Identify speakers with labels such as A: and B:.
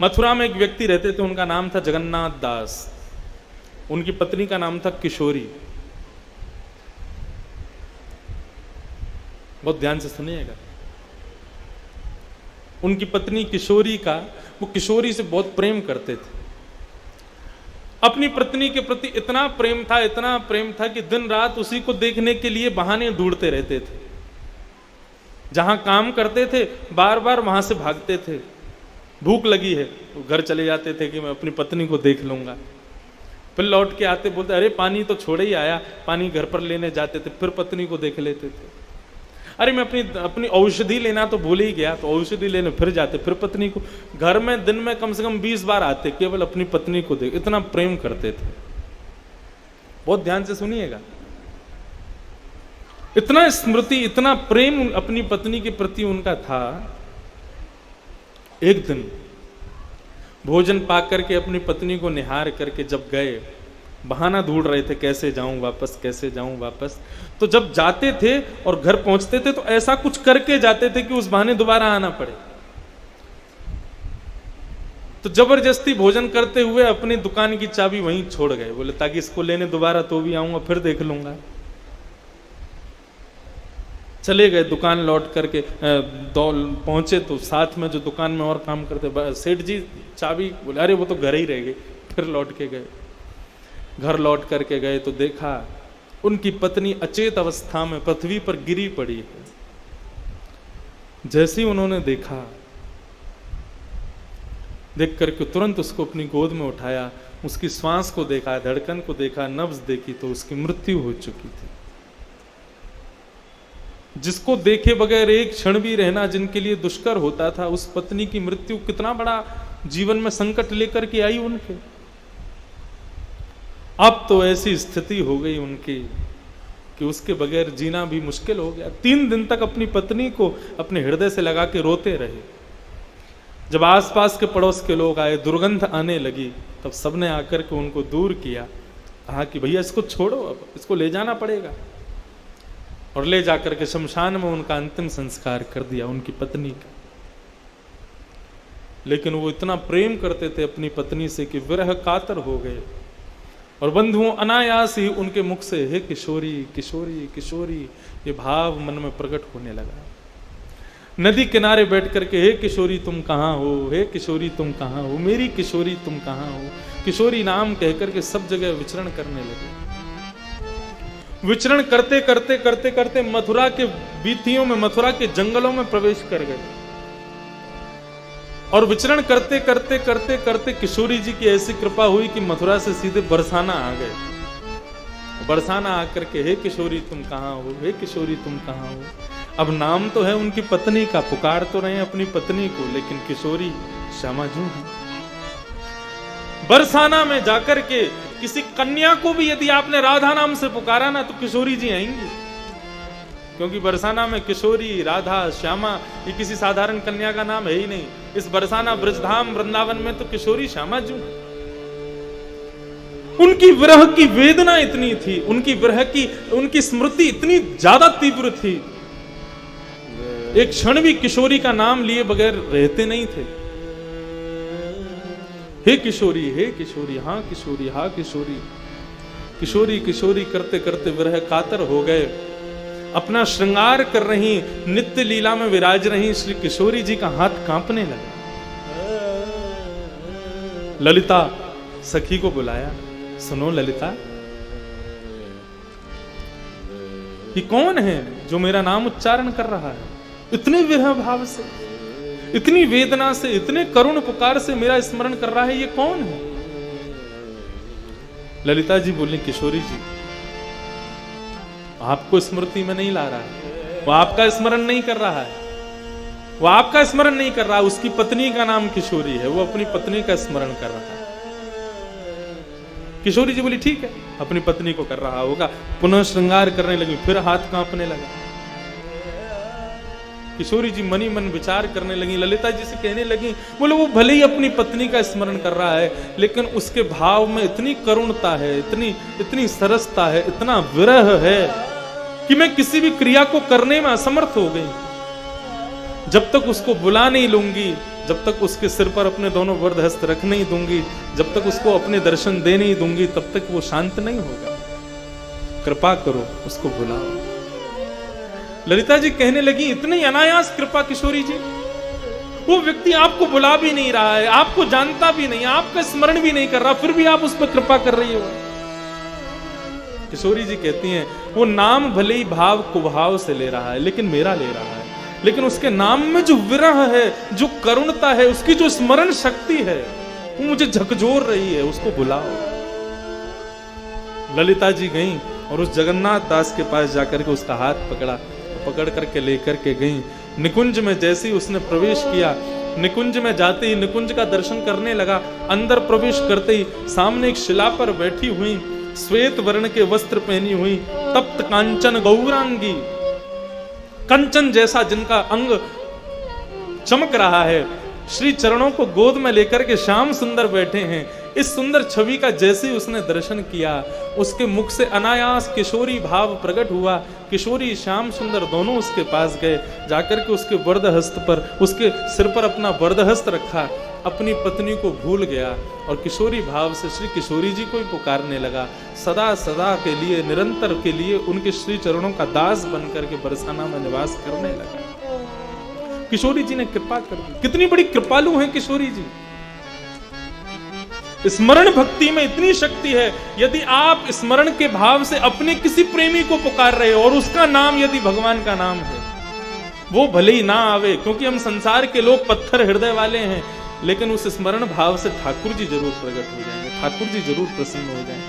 A: मथुरा में एक व्यक्ति रहते थे, उनका नाम था जगन्नाथ दास। उनकी पत्नी का नाम था किशोरी। बहुत ध्यान से सुनिएगा। उनकी पत्नी किशोरी का, वो किशोरी से बहुत प्रेम करते थे। अपनी पत्नी के प्रति इतना प्रेम था, इतना प्रेम था कि दिन रात उसी को देखने के लिए बहाने ढूंढते रहते थे। जहां काम करते थे बार बार वहां से भागते थे। भूख लगी है तो घर चले जाते थे कि मैं अपनी पत्नी को देख लूंगा। फिर लौट के आते, बोलते अरे पानी तो छोड़े ही आया, पानी घर पर लेने जाते थे, फिर पत्नी को देख लेते थे। अरे मैं अपनी औषधि लेना तो भूल ही गया, तो औषधि लेने फिर जाते, फिर पत्नी को। घर में दिन में कम से कम 20 बार आते, केवल अपनी पत्नी को देख। इतना प्रेम करते थे। बहुत ध्यान से सुनिएगा। इतना स्मृति, इतना प्रेम अपनी पत्नी के प्रति उनका था। एक दिन भोजन पाकर के अपनी पत्नी को निहार करके जब गए, बहाना ढूंढ रहे थे कैसे जाऊं वापस, कैसे जाऊं वापस। तो जब जाते थे और घर पहुंचते थे तो ऐसा कुछ करके जाते थे कि उस बहाने दोबारा आना पड़े। तो जबरदस्ती भोजन करते हुए अपनी दुकान की चाबी वहीं छोड़ गए। बोले ताकि इसको लेने दोबारा तो भी आऊंगा, फिर देख लूंगा। चले गए दुकान, लौट करके पहुंचे तो साथ में जो दुकान में और काम करते सेठ जी चाबी, बोले अरे वो तो घर ही रह गई। फिर लौट के गए। घर लौट करके गए तो देखा उनकी पत्नी अचेत अवस्था में पृथ्वी पर गिरी पड़ी है। जैसे ही उन्होंने देखा, देख करके तुरंत उसको अपनी गोद में उठाया, उसकी श्वास को देखा, धड़कन को देखा, नब्ज देखी तो उसकी मृत्यु हो चुकी थी। जिसको देखे बगैर एक क्षण भी रहना जिनके लिए दुष्कर होता था, उस पत्नी की मृत्यु कितना बड़ा जीवन में संकट लेकर के आई उनके। अब तो ऐसी स्थिति हो गई उनकी कि उसके बगैर जीना भी मुश्किल हो गया। 3 दिन तक अपनी पत्नी को अपने हृदय से लगा के रोते रहे। जब आसपास के पड़ोस के लोग आए, दुर्गंध आने लगी, तब सबने आकर के उनको दूर किया। कहा कि भैया इसको छोड़ो, अब इसको ले जाना पड़ेगा। और ले जाकर के शमशान में उनका अंतिम संस्कार कर दिया उनकी पत्नी का। लेकिन वो इतना प्रेम करते थे अपनी पत्नी से कि विरह कातर हो गए। और बंधुओं अनायास ही उनके मुख से हे किशोरी किशोरी किशोरी ये भाव मन में प्रकट होने लगा। नदी किनारे बैठ करके हे किशोरी तुम कहाँ हो, हे किशोरी तुम कहाँ हो, मेरी किशोरी तुम कहाँ हो, किशोरी नाम कहकर के सब जगह विचरण करने लगे। विचरण करते करते करते करते मथुरा के बीथियों में, मथुरा के जंगलों में प्रवेश कर गए। और विचरण करते करते करते करते किशोरी जी की ऐसी कृपा हुई कि मथुरा से सीधे बरसाना आ गए। बरसाना आकर के हे किशोरी तुम कहाँ हो, हे किशोरी तुम कहाँ हो। अब नाम तो है उनकी पत्नी का, पुकार तो रहे अपनी पत्नी को, लेकिन किशोरी श्यामा जू है। बरसाना में जाकर के किसी कन्या को भी यदि आपने राधा नाम से पुकारा ना, तो किशोरी जी आएंगी। क्योंकि बरसाना में किशोरी, राधा, श्यामा ये किसी साधारण कन्या का नाम है ही नहीं। इस बरसाना ब्रजधाम वृंदावन में तो किशोरी श्यामा जू। उनकी विरह की वेदना इतनी थी, उनकी विरह की, उनकी स्मृति इतनी ज्यादा तीव्र थी, एक क्षण भी किशोरी का नाम लिए बगैर रहते नहीं थे। हे किशोरी, हे किशोरी, हाँ किशोरी, हाँ किशोरी। किशोरी किशोरी करते करते विरह कातर हो गए। अपना श्रृंगार कर रही, नित्य लीला में विराज रही श्री किशोरी जी का हाथ कांपने लगा। ललिता सखी को बुलाया, सुनो ललिता, ये कौन है जो मेरा नाम उच्चारण कर रहा है? इतने विरह भाव से, इतनी वेदना से, इतने करुण पुकार से मेरा स्मरण कर रहा है, ये कौन है? ललिता जी बोली किशोरी जी, आपको स्मृति में नहीं ला रहा है, वो आपका स्मरण नहीं कर रहा है, वो आपका स्मरण नहीं कर रहा, उसकी पत्नी का नाम किशोरी है, वो अपनी पत्नी का स्मरण कर रहा है। किशोरी जी बोली ठीक है, अपनी पत्नी को कर रहा होगा। पुनः श्रृंगार करने लगी, फिर हाथ कांपने लगा। किशोरी जी मनी मन विचार करने लगी, ललिता जी से कहने लगी, बोले वो भले ही अपनी पत्नी का स्मरण कर रहा है, लेकिन उसके भाव में इतनी करुणता है, इतनी सरसता है, इतना विरह है कि मैं किसी भी क्रिया को करने में असमर्थ हो गई। जब तक उसको बुला नहीं लूंगी, जब तक उसके सिर पर अपने दोनों वरद हस्त रख नहीं दूंगी, जब तक उसको अपने दर्शन दे नहीं दूंगी, तब तक वो शांत नहीं होगा। कृपा करो, उसको बुलाओ। ललिता जी कहने लगी, इतनी अनायास कृपा किशोरी जी, वो व्यक्ति आपको बुला भी नहीं रहा है, आपको जानता भी नहीं, आपका स्मरण भी नहीं कर रहा, फिर भी आप उस पर कृपा कर रही हो। किशोरी जी कहती हैं, वो नाम भले ही भाव कुभाव से ले रहा है, लेकिन मेरा ले रहा है। लेकिन उसके नाम में जो विरह है, जो करुणता है, उसकी जो स्मरण शक्ति है, वो मुझे झकझोर रही है, उसको बुलाओ। ललिता जी गईं और उस जगन्नाथ दास के पास जाकर के उसका हाथ पकड़ा, पकड़ करके लेकर के गईं। निकुंज में जैसे ही उसने प्रवेश किया, निकुंज में जाते ही निकुंज का दर्शन करने लगा। अंदर प्रवेश करते ही सामने एक शिला पर बैठी हुई, श्वेत वर्ण के वस्त्र पहनी हुई, तप्त कांचन गौरांगी, कंचन जैसा जिनका अंग चमक रहा है, श्री चरणों को गोद में लेकर के श्याम सुंदर बैठे हैं। इस सुंदर छवि का जैसे ही उसने दर्शन किया, उसके मुख से अनायास किशोरी भाव प्रकट हुआ। किशोरी श्याम सुंदर दोनों उसके पास गए, जाकर के उसके वरद हस्त पर, उसके सिर पर अपना वरद हस्त रखा, अपनी पत्नी को भूल गया और किशोरी भाव से श्री किशोरी जी को ही पुकारने लगा। सदा सदा के लिए, निरंतर के लिए उनके श्री चरणों का दास बनकर के बरसाना में निवास करने लगा। किशोरी जी ने कृपा कर दी। कितनी बड़ी कृपालु हैं किशोरी जी। स्मरण भक्ति में इतनी शक्ति है, यदि आप स्मरण के भाव से अपने किसी प्रेमी को पुकार रहे हो और उसका नाम यदि भगवान का नाम है, वो भले ही ना आवे, क्योंकि हम संसार के लोग पत्थर हृदय वाले हैं, लेकिन उस स्मरण भाव से ठाकुर जी जरूर प्रकट हो जाएंगे, ठाकुर जी जरूर प्रसन्न हो जाएंगे।